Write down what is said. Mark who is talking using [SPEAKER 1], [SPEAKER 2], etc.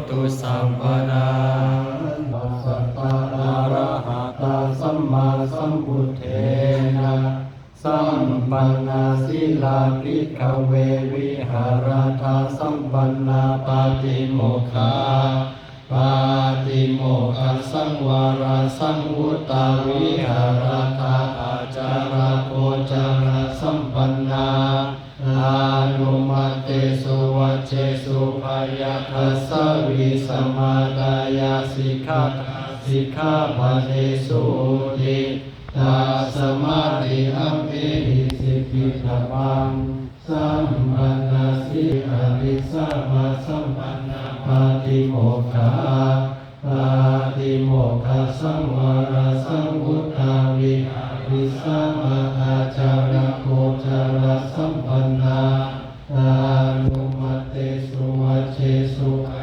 [SPEAKER 1] ตุสัพพนา
[SPEAKER 2] ปัสสตาอะระหะตาสัมมาสัมพุทเทนะสัมปันนาสีลาภิกขเววิหารธาสัมปันนาปาติโมกขาปาติโมกขสังวาราสังวุตตาวิหารธาอาจาราโคจาราสัมปันนาอานุมัตเตสุวัจเจสุภายาทัสสวิสมาดายาสิกขาสิกขาปะเทสุติตาสมาธิอัมเอหิสิกขิตปังสัมปันนาสิอริสามาสัมปันนาปาติโมกขาปาติโมกขาสังวรสังวุตตาวิหาริสามาอาจารโคจารสัมปันนา